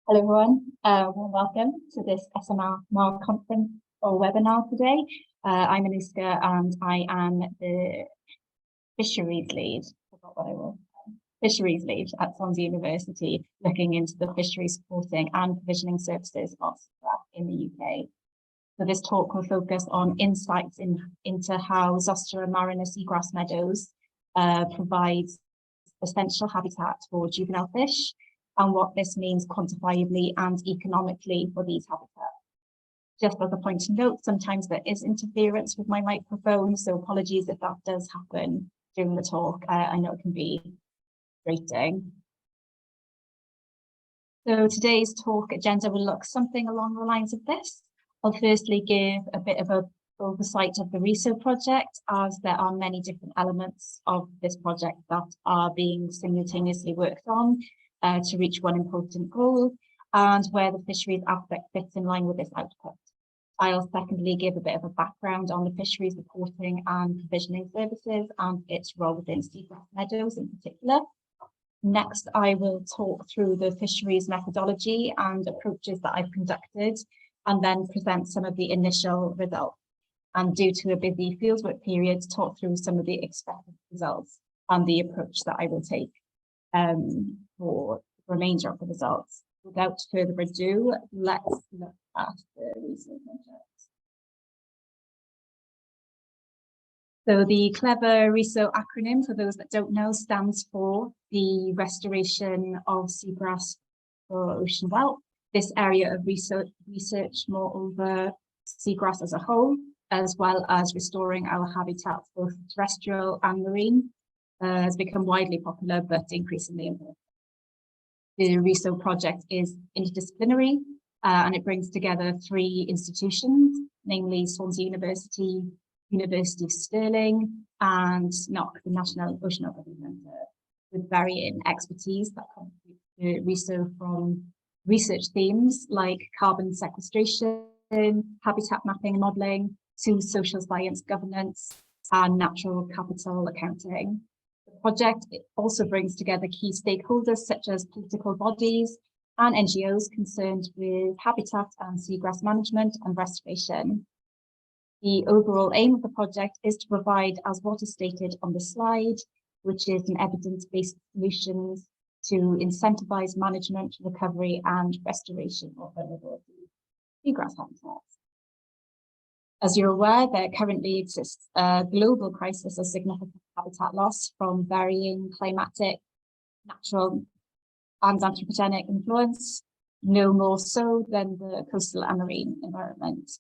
Hello everyone, warm welcome to this SMMR conference or webinar today. I'm Anouska and I am the Fisheries lead. Fisheries lead at Swansea University, looking into the fishery supporting and provisioning services of Seagrass in the UK. So this talk will focus on insights into how Zostera marina seagrass meadows provides essential habitat for juvenile fish, and what this means quantifiably and economically for these habitats. Just as a point to note, sometimes there is interference with my microphone, so apologies if that does happen during the talk. I know it can be frustrating. So today's talk agenda will look something along the lines of this. I'll firstly give a bit of an oversight of the ReSOW project, as there are many different elements of this project that are being simultaneously worked on to reach one important goal, and where the fisheries aspect fits in line with this output. I'll secondly give a bit of a background on the fisheries reporting and provisioning services and its role within seagrass meadows in particular. Next, I will talk through the fisheries methodology and approaches that I've conducted, and then present some of the initial results. And due to a busy fieldwork period, talk through some of the expected results and the approach that I will take for the remainder of the results. Without further ado, let's look at the ReSOW project. So the clever ReSOW acronym, for those that don't know, stands for the restoration of seagrass for ocean wealth. This area of research moreover seagrass as a whole, as well as restoring our habitats, both terrestrial and marine, has become widely popular, but increasingly important. The ReSOW project is interdisciplinary, and it brings together 3 institutions, namely Swansea University, University of Stirling, and NOC, the National Oceanography Centre, with varying expertise that contribute to ReSOW, from research themes like carbon sequestration, habitat mapping and modelling, to social science governance and natural capital accounting. The project also brings together key stakeholders such as political bodies and NGOs concerned with habitat and seagrass management and restoration. The overall aim of the project is to provide, as what is stated on the slide, which is an evidence-based solutions to incentivize management, recovery and restoration of vulnerable seagrass habitats. As you're aware, there currently exists a global crisis of significant habitat loss from varying climatic, natural and anthropogenic influence, no more so than the coastal and marine environment.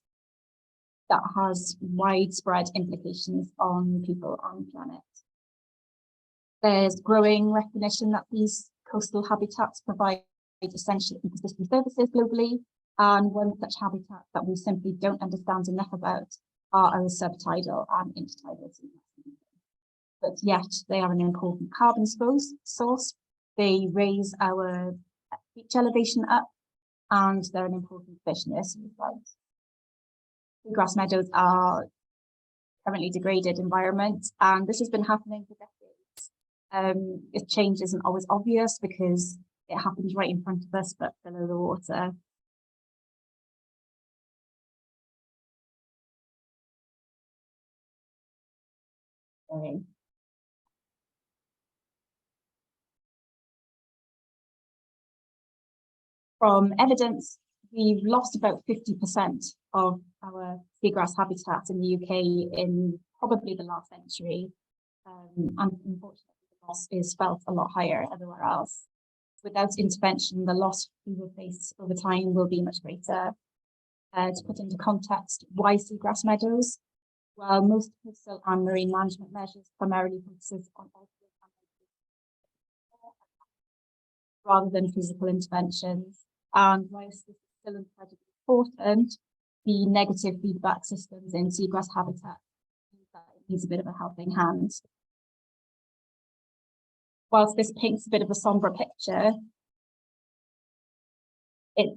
That has widespread implications on people and the planet. There's growing recognition that these coastal habitats provide essential ecosystem services globally, and one such habitat that we simply don't understand enough about are our subtidal and intertidal seagrasses. But yet they are an important carbon source. They raise our beach elevation up, and they're an important fish nursery site. Seagrass meadows are currently degraded environment, and this has been happening for decades. If change isn't always obvious because it happens right in front of us, but below the water. Sorry. From evidence, we've lost about 50% of our seagrass habitat in the UK in probably the last century. And unfortunately, the loss is felt a lot higher everywhere else. Without intervention, the loss we will face over time will be much greater. To put into context, why seagrass meadows? Well, most coastal and marine management measures primarily focuses on rather than physical interventions. And whilst this is still incredibly important, the negative feedback systems in seagrass habitat needs a bit of a helping hand. Whilst this paints a bit of a somber picture,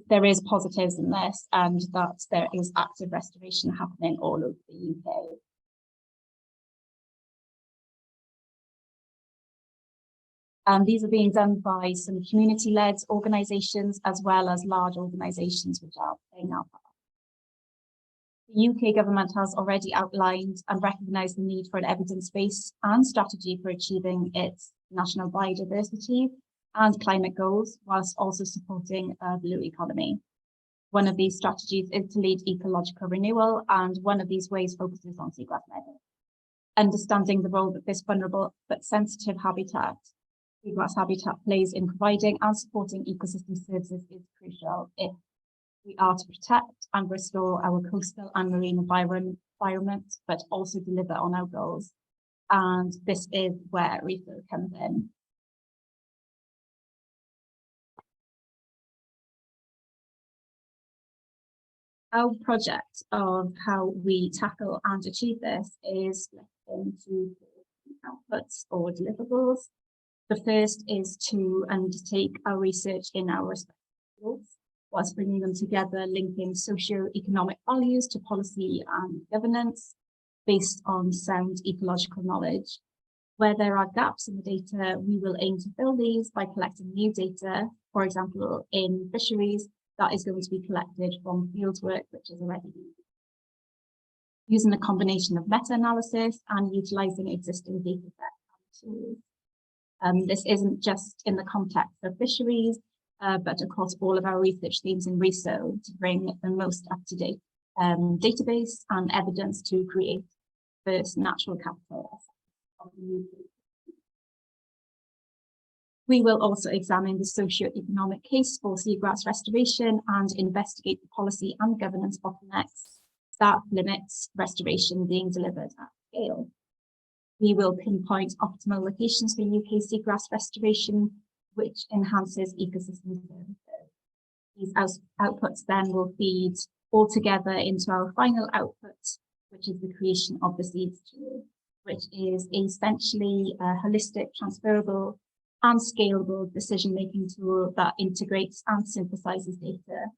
there is positives in this, and that there is active restoration happening all over the UK. These are being done by some community-led organisations as well as large organisations which are playing our part. The UK government has already outlined and recognised the need for an evidence base and strategy for achieving its national biodiversity and climate goals, whilst also supporting a blue economy. One of these strategies is to lead ecological renewal, and one of these ways focuses on seagrass meadows. Understanding the role that this vulnerable but sensitive habitat, seagrass habitat, plays in providing and supporting ecosystem services is crucial if we are to protect and restore our coastal and marine environment, but also deliver on our goals. And this is where ReSOW comes in. Our project of how we tackle and achieve this is split into outputs or deliverables. The first is to undertake our research in our respective fields, whilst bringing them together, linking socio-economic values to policy and governance based on sound ecological knowledge. Where there are gaps in the data, we will aim to fill these by collecting new data. For example, in fisheries, that is going to be collected from fieldwork, which is already using a combination of meta-analysis and utilising existing data sets and tools. This isn't just in the context of fisheries, but across all of our research themes in ReSOW to bring the most up-to-date database and evidence to create first natural capital of the UK. We will also examine the socio-economic case for seagrass restoration and investigate the policy and governance bottlenecks that limits restoration being delivered at scale. We will pinpoint optimal locations for UK seagrass restoration, which enhances ecosystem services. These outputs then will feed all together into our final output, which is the creation of the seeds tool, which is essentially a holistic, transferable, and scalable decision-making tool that integrates and synthesizes data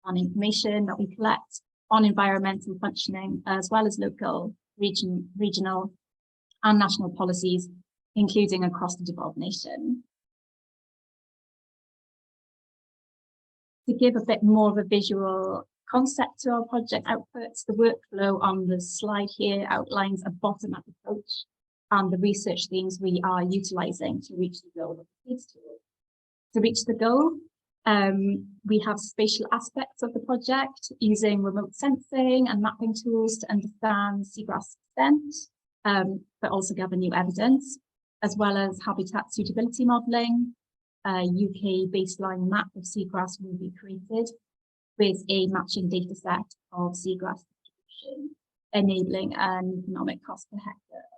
and information that we collect on environmental functioning, as well as local, regional, and national policies, including across the devolved nation. To give a bit more of a visual concept to our project outputs, the workflow on the slide here outlines a bottom-up approach and the research themes we are utilising to reach the goal of the seeds tool. To reach the goal, we have spatial aspects of the project using remote sensing and mapping tools to understand seagrass extent, but also gather new evidence, as well as habitat suitability modelling. A UK baseline map of seagrass will be created with a matching data set of seagrass distribution, enabling an economic cost per hectare.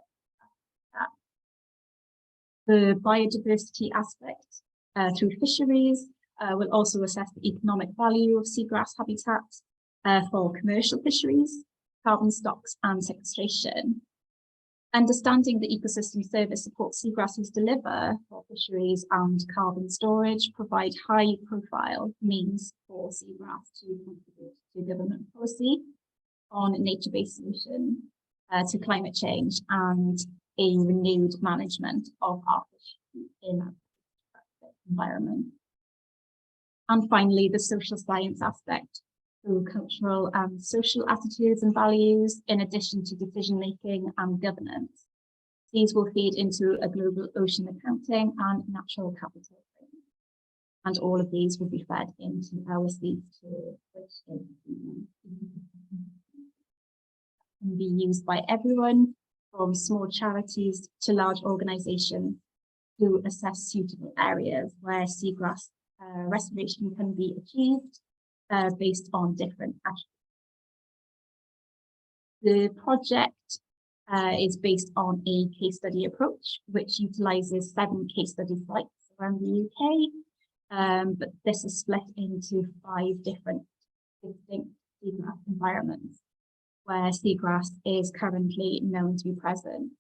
The biodiversity aspect through fisheries will also assess the economic value of seagrass habitat for commercial fisheries, carbon stocks and sequestration. Understanding the ecosystem service support seagrasses deliver for fisheries and carbon storage provide high profile means for seagrass to contribute to government policy on nature-based solutions to climate change and a renewed management of our fisheries in our environment. And finally, the social science aspect through cultural and social attitudes and values, in addition to decision-making and governance. These will feed into a global ocean accounting and natural capital framework. And all of these will be fed into our seeds tool, which can be used by everyone, from small charities to large organisations, to assess suitable areas where seagrass restoration can be achieved based on different attributes. The project is based on a case study approach, which utilises 7 case study sites around the UK, but this is split into 5 different distinct seagrass environments where seagrass is currently known to be present.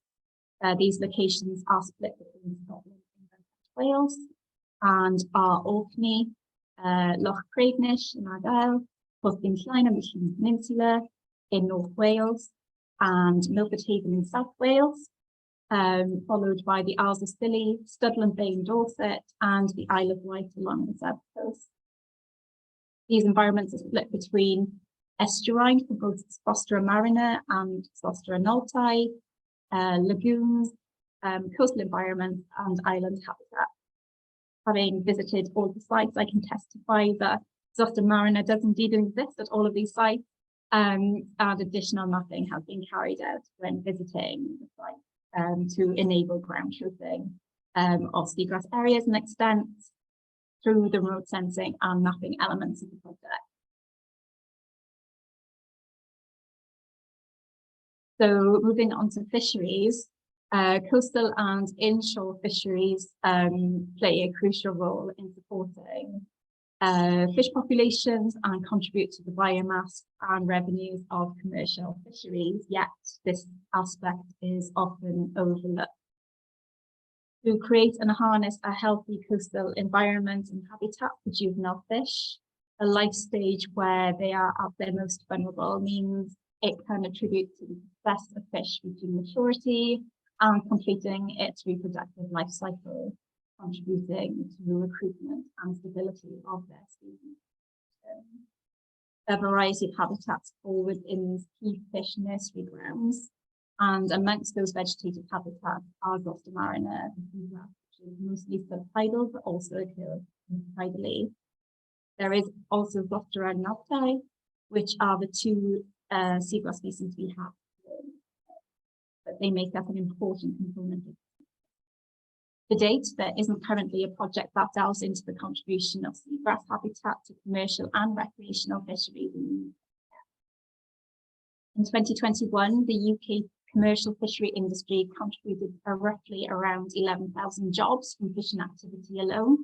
These locations are split between Scotland and Wales and are Orkney, Loch Craignish in Argyll, Porthcawl and Anouska Mendzil in North Wales, and Milford Haven in South Wales, followed by the Isles of Scilly, Studland Bay in Dorset, and the Isle of Wight along the south coast. These environments are split between estuarine for both Zostera marina and Zostera noltai, lagoons, coastal environments, and island habitat. Having visited all the sites, I can testify that Zostera marina does indeed exist at all of these sites, and additional mapping has been carried out when visiting the site to enable ground truthing of seagrass areas and extents through the remote sensing and mapping elements of the project. So moving on to fisheries, coastal and inshore fisheries play a crucial role in supporting fish populations and contribute to the biomass and revenues of commercial fisheries, yet this aspect is often overlooked. To create and harness a healthy coastal environment and habitat for juvenile fish, a life stage where they are at their most vulnerable means it can attribute to the success of fish reaching maturity and completing its reproductive life cycle, contributing to the recruitment and stability of their species. A variety of habitats fall within key fish nursery grounds, and amongst those vegetative habitats are Zostera marina, which is mostly subtidal but also occurs tidally. There is also Zostera noltai, which are the two seagrass species we have, but they make up an important component. To date, there isn't currently a project that delves into the contribution of seagrass habitat to commercial and recreational fisheries. In 2021, the UK commercial fishery industry contributed roughly around 11,000 jobs from fishing activity alone,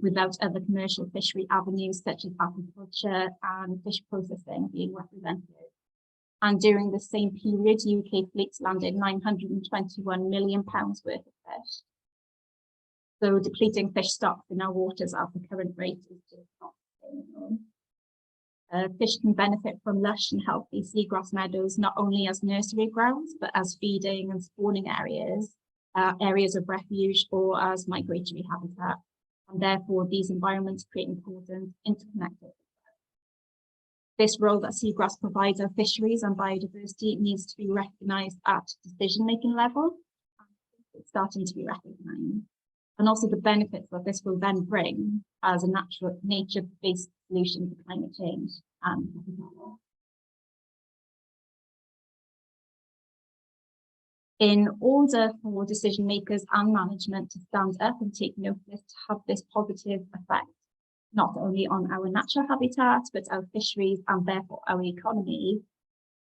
without other commercial fishery avenues such as aquaculture and fish processing being represented. And during the same period, UK fleets landed £921 million worth of fish. So depleting fish stocks in our waters at the current rate is just not sustainable. Fish can benefit from lush and healthy seagrass meadows, not only as nursery grounds, but as feeding and spawning areas, areas of refuge, or as migratory habitat. And therefore, these environments create important interconnected. This role that seagrass provides our fisheries and biodiversity needs to be recognised at decision-making level. It's starting to be recognised. And also the benefits that this will then bring as a nature-based solution to climate change. In order for decision makers and management to stand up and take notice to have this positive effect, not only on our natural habitat, but our fisheries and therefore our economy.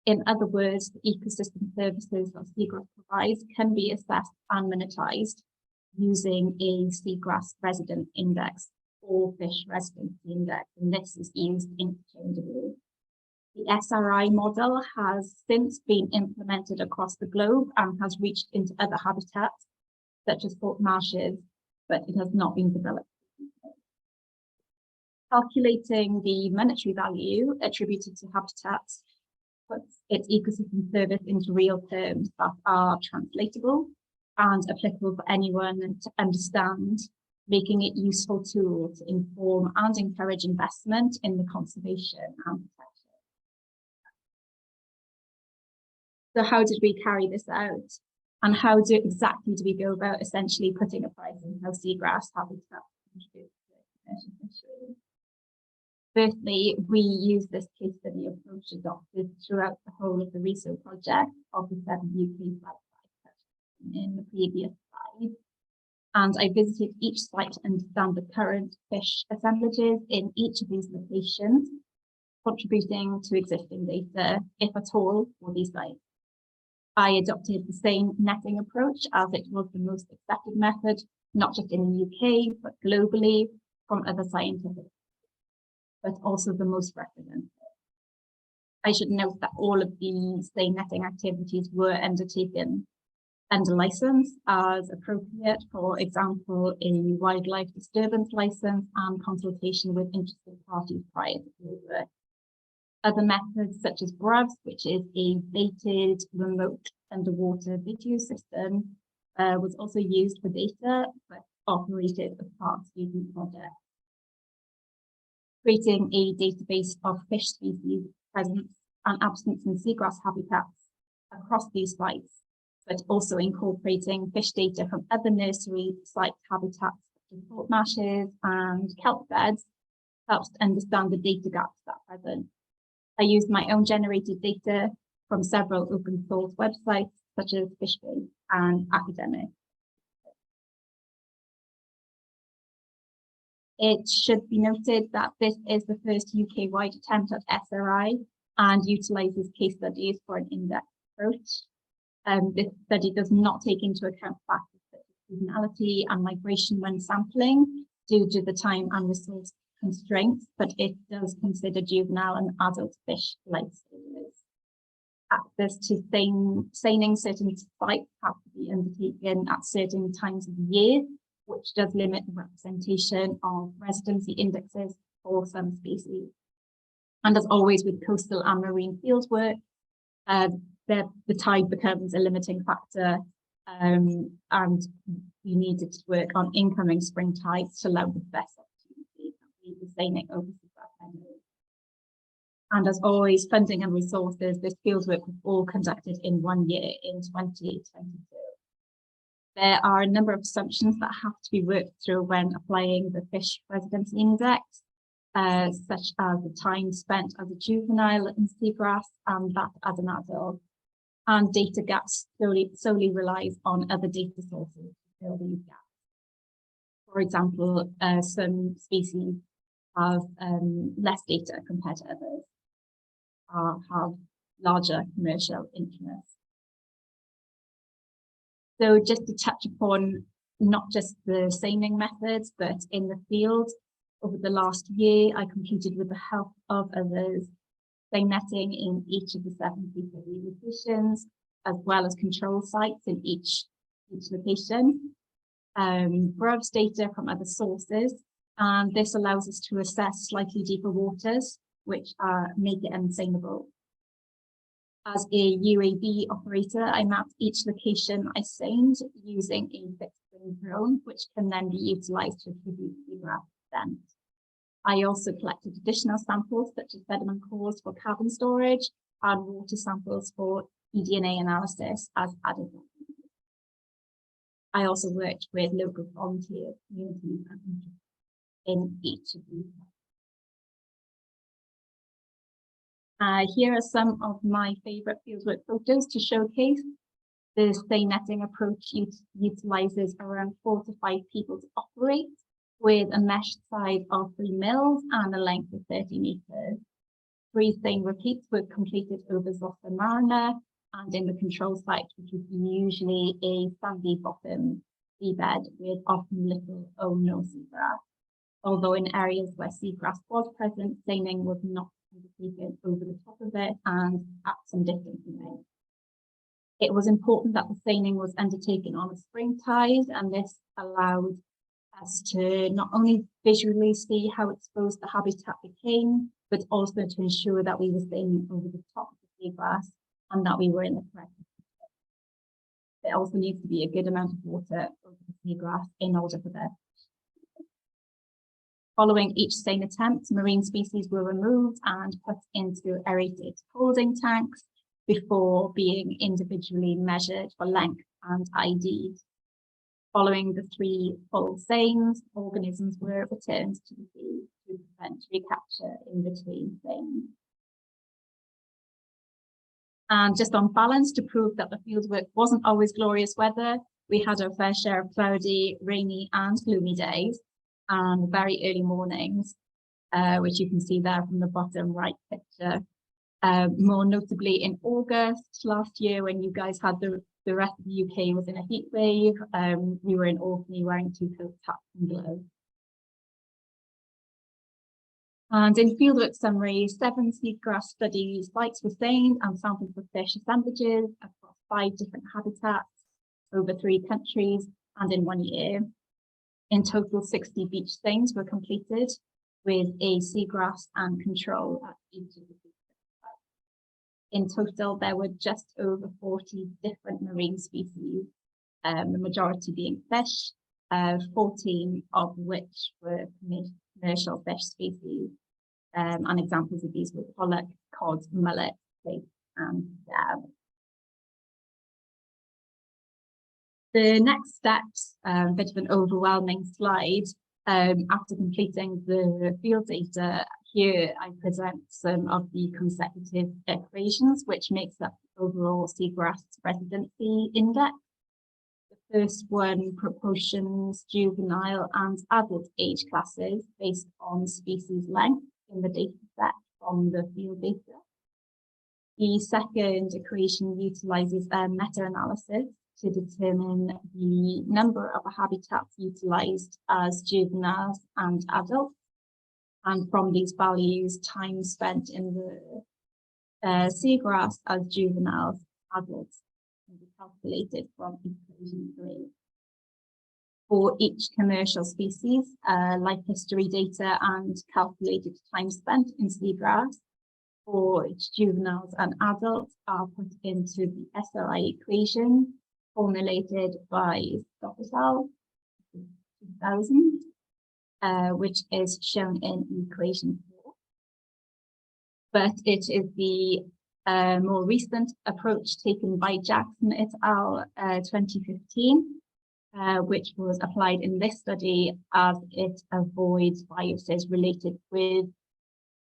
In other words, the ecosystem services that seagrass provides can be assessed and monetised using a seagrass resident index or fish residency index, and this is used interchangeably. The SRI model has since been implemented across the globe and has reached into other habitats, such as salt marshes, but it has not been developed. Calculating the monetary value attributed to habitats puts its ecosystem service into real terms that are translatable and applicable for anyone to understand, making it a useful tool to inform and encourage investment in the conservation and protection. So how did we carry this out? And how exactly do we go about essentially putting a price on how seagrass habitat contributes to commercial fisheries? Firstly, we use this case study approach adopted throughout the whole of the ReSOW project of the 7 UK sites in the previous slide. And I visited each site to understand the current fish assemblages in each of these locations, contributing to existing data, if at all, for these sites. I adopted the same netting approach as it was the most accepted method, not just in the UK, but globally from other scientific, but also the most representative. I should note that all of these same netting activities were undertaken under license as appropriate, for example, a wildlife disturbance license and consultation with interested parties prior to fieldwork. Other methods such as ReSOW, which is a baited remote underwater video system, was also used for data, but operated as part of student projects. Creating a database of fish species presence and absence in seagrass habitats across these sites, but also incorporating fish data from other nursery site habitats such as salt marshes and kelp beds helps to understand the data gaps that are present. I used my own generated data from several open source websites such as Fisheries and academic. It should be noted that this is the first UK-wide attempt at SRI and utilises case studies for an in-depth approach. This study does not take into account factors such as seasonality and migration when sampling due to the time and resource constraints, but it does consider juvenile and adult fish life stages. Access to seining certain sites have to be undertaken at certain times of the year, which does limit the representation of residency indexes for some species. And as always with coastal and marine fieldwork, the tide becomes a limiting factor, and we needed to work on incoming spring tides to allow the best opportunity to the seining over seagrass meadows. And as always, funding and resources, this fieldwork was all conducted in 1 year in 2022. There are a number of assumptions that have to be worked through when applying the fish residency index, such as the time spent as a juvenile in seagrass and that as an adult. And data gaps solely relies on other data sources to fill these gaps. For example, some species have less data compared to others, have larger commercial interests. So just to touch upon not just the seining methods, but in the field, over the last year, I completed with the help of others, seine netting in each of the 7 PPE locations, as well as control sites in each location. ReSOW data from other sources, and this allows us to assess slightly deeper waters, which make it unseinable. As a UAV operator, I mapped each location I seined using a fixed-wing drone, which can then be utilised to attribute seagrass descent. I also collected additional samples such as sediment cores for carbon storage and water samples for eDNA analysis as added. I also worked with local volunteers, communities, and in each of these. Here are some of my favourite fieldwork photos to showcase. The seine netting approach utilises around 4 to 5 people to operate, with a mesh side of 3 mils and a length of 30 metres. 3 seine repeats were completed over Zossa Marina and in the control site, which is usually a sandy bottom seabed with often little or no seagrass. Although in areas where seagrass was present, seining was not undertaken over the top of it and at some distance away. It was important that the seining was undertaken on a spring tide, and this allowed us to not only visually see how exposed the habitat became, but also to ensure that we were seining over the top of the seagrass and that we were in the correct position. There also needs to be a good amount of water over the seagrass in order for that. Following each seine attempt, marine species were removed and put into aerated holding tanks before being individually measured for length and ID'd. Following the 3 full seines, organisms were returned to the sea to prevent recapture in between seines. And just on balance, to prove that the fieldwork wasn't always glorious weather, we had our fair share of cloudy, rainy and gloomy days and very early mornings, which you can see there from the bottom right picture. More notably in August last year, when you guys had the rest of the UK was in a heat wave, we were in Orkney wearing 2 coats, hats and gloves. And in fieldwork summary, 7 seagrass study sites were seined and sampled for fish assemblages across 5 different habitats over 3 countries and in 1 year. In total, 60 beach seines were completed with a seagrass and control at each of the In total, there were just over 40 different marine species, the majority being fish, 14 of which were commercial fish species. And examples of these were pollock, cod, mullet, plaice, and dab. The next steps, a bit of an overwhelming slide. After completing the field data, here I present some of the consecutive equations, which makes up the overall seagrass residency index. The first one proportions juvenile and adult age classes based on species length in the data set from the field data. The second equation utilizes a meta-analysis to determine the number of habitats utilized as juveniles and adults. And from these values, time spent in the seagrass as juveniles, adults can be calculated from equation 3. For each commercial species, life history data and calculated time spent in seagrass for its juveniles and adults are put into the SLI equation formulated by Stockdale 2000, which is shown in equation 4. But it is the more recent approach taken by Jackson et al. 2015, which was applied in this study as it avoids biases related with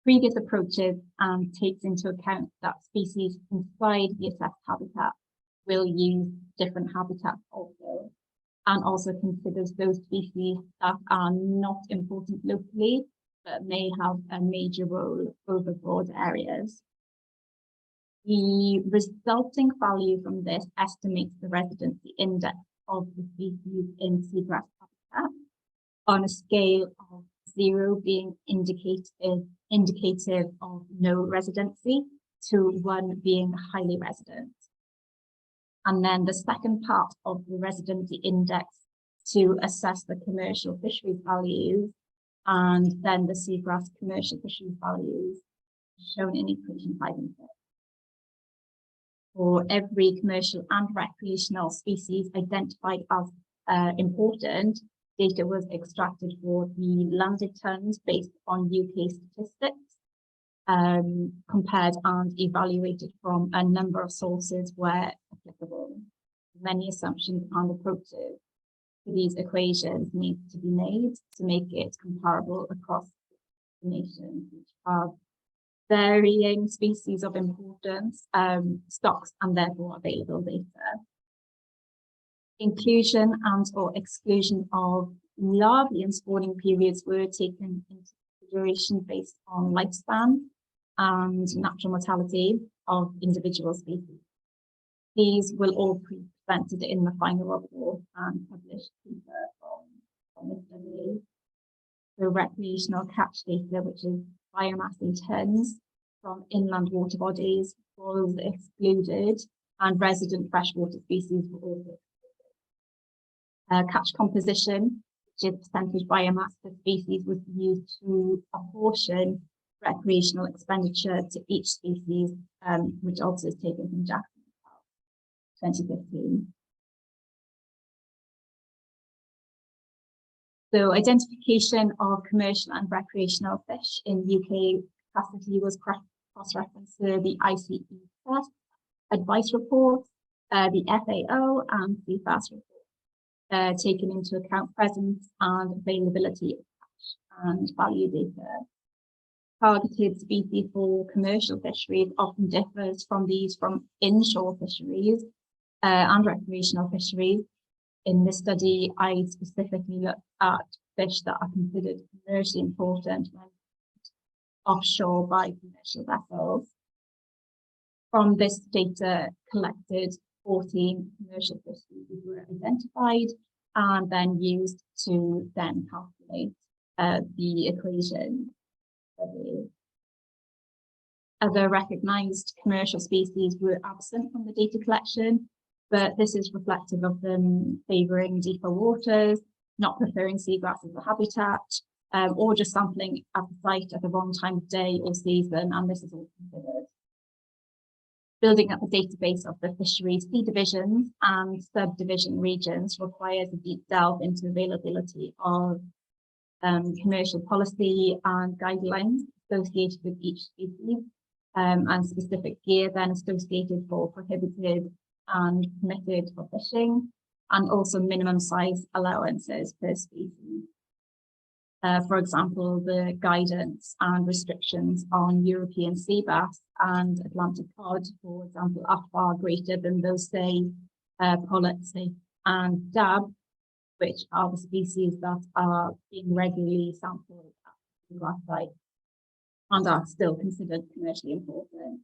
previous approaches and takes into account that species inside the assessed habitat will use different habitats also, and also considers those species that are not important locally, but may have a major role over broad areas. The resulting value from this estimates the residency index of the species in seagrass habitat on a scale of 0 being indicative of no residency to 1 being highly resident. And then the second part of the residency index to assess the commercial fisheries values, and then the seagrass commercial fisheries values shown in equation 5 and 6. For every commercial and recreational species identified as important, data was extracted for the landed tons based on UK statistics, compared and evaluated from a number of sources where applicable. Many assumptions and approaches to these equations need to be made to make it comparable across the nations, which have varying species of importance, stocks, and therefore available data. Inclusion and or exclusion of larvae and spawning periods were taken into consideration based on lifespan and natural mortality of individual species. These will all be presented in the final report and published from this study. The recreational catch data, which is biomass in tons from inland water bodies, was excluded, and resident freshwater species were also excluded. Catch composition, which is percentage biomass per species, was used to apportion recreational expenditure to each species, which also is taken from Jackson 2015. So identification of commercial and recreational fish in UK capacity was cross-referenced to the ICE test, advice report, the FAO and the FAS report, taking into account presence and availability of catch and value data. Targeted species for commercial fisheries often differs from these from inshore fisheries and recreational fisheries. In this study, I specifically looked at fish that are considered commercially important when offshore by commercial vessels. From this data collected, 14 commercial fish species were identified and then used to then calculate the equation. Other recognised commercial species were absent from the data collection, but this is reflective of them favouring deeper waters, not preferring seagrass as a habitat, or just sampling at the site at the wrong time of day or season, and this is all considered. Building up a database of the fisheries sea divisions and subdivision regions requires a deep delve into availability of commercial policy and guidelines associated with each species, and specific gear then associated for prohibited and permitted for fishing, and also minimum size allowances per species. For example, the guidance and restrictions on European sea bass and Atlantic cod, for example, are far greater than those, say, pollet, say, and dab, which are the species that are being regularly sampled at the Seagrass site and are still considered commercially important.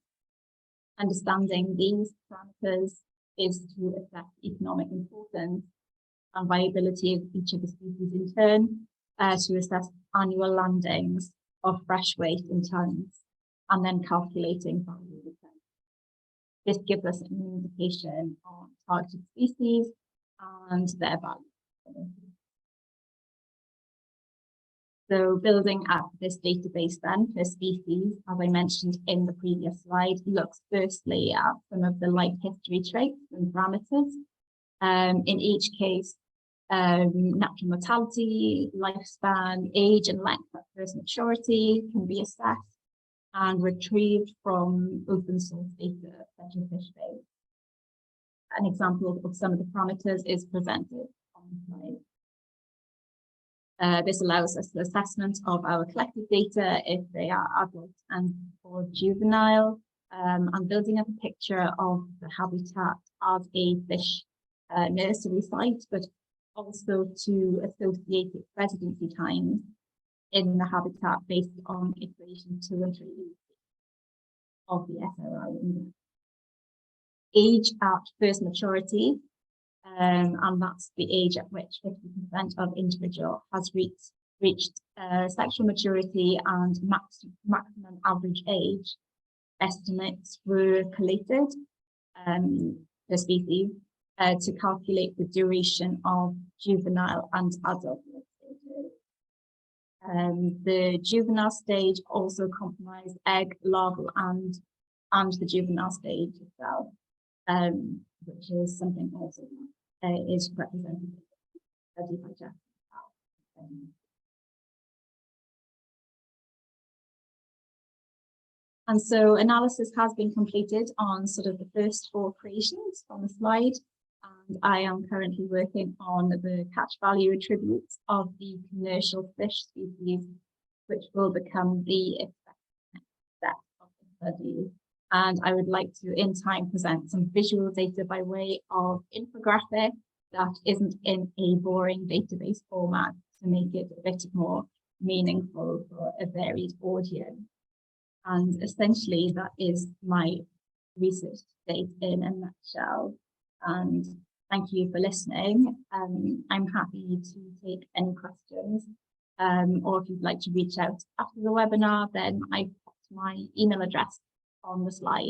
Understanding these parameters is to assess economic importance and viability of each of the species in turn, to assess annual landings of fresh weight in tonnes, and then calculating value return. This gives us an indication on targeted species and their value. So building up this database then per species, as I mentioned in the previous slide, looks firstly at some of the life history traits and parameters. In each case, natural mortality, lifespan, age and length at first maturity can be assessed and retrieved from open source data such as Fisheries. An example of some of the parameters is presented on the slide. This allows us the assessment of our collected data if they are adult and or juvenile, and building up a picture of the habitat as a fish nursery site, but also to associate its residency times in the habitat based on equation 2 and 3 of the SMMR Webinar. Age at first maturity, and that's the age at which 50% of individual has reached sexual maturity and maximum average age. Estimates were collated per species to calculate the duration of juvenile and adult stages. The juvenile stage also comprised egg, larval, and the juvenile stage itself, which is something also is represented by Jeff. And so analysis has been completed on sort of the first 4 creations on the slide. And I am currently working on the catch value attributes of the commercial fish species, which will become the expected next step of the study. And I would like to, in time, present some visual data by way of infographic that isn't in a boring database format to make it a bit more meaningful for a varied audience. And essentially, that is my research to date in a nutshell. And thank you for listening. I'm happy to take any questions, or if you'd like to reach out after the webinar, then I've got my email address on the slide.